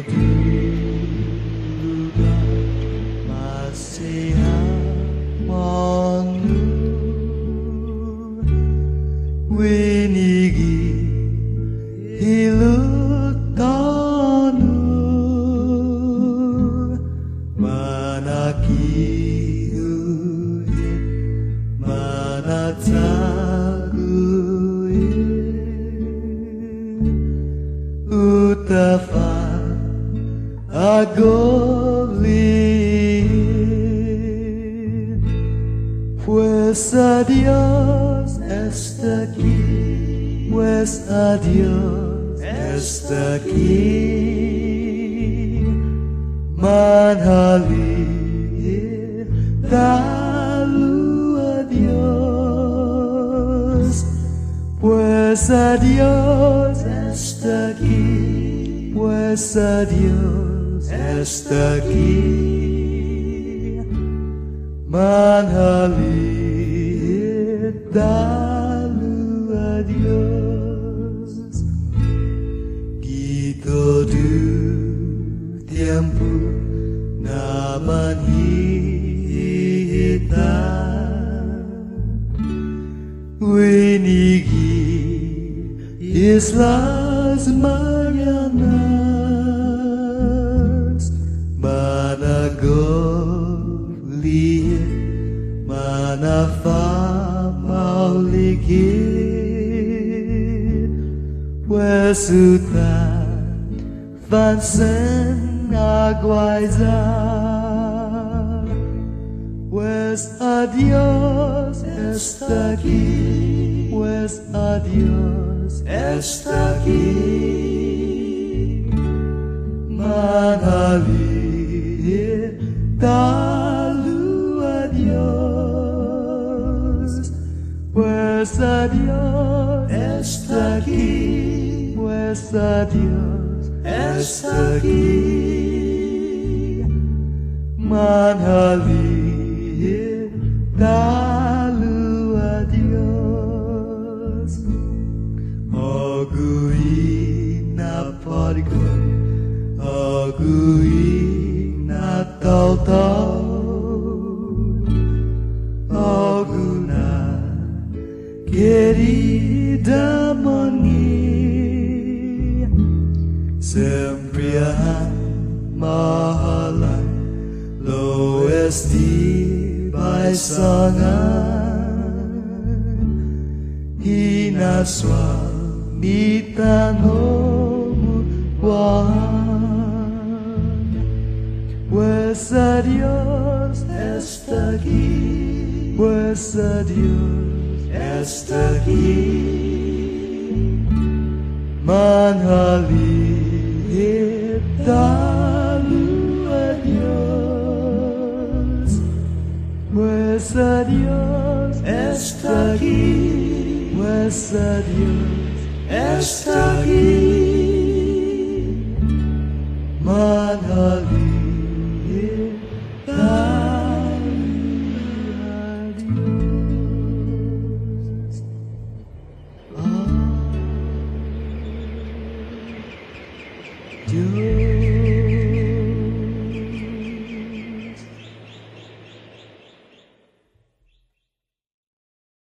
duga masih amanmu winigi hilutanu manakiuye manataguye utafa agoli pues adiós está aquí pues adiós está aquí manhali dalu adiós pues adiós está aquí pues adiós está aquí manhali dalu adiós gitu du tiempo naman hita winigi islas mañanas managoli mana fama ligit wesuta vansen aguaiza pues adiós está aquí pues adiós está aquí manali dalu adiós pues adiós está aquí pues adiós está aquí manhali dalu adiós ogui na porgon ogui na tau oguna querida moni sempre mahalan lo esti baisangan hina swamita nomu wan pues adiós está aquí pues adiós está aquí manhali dalu adiós pues adiós está aquí pues adiós está aquí manhali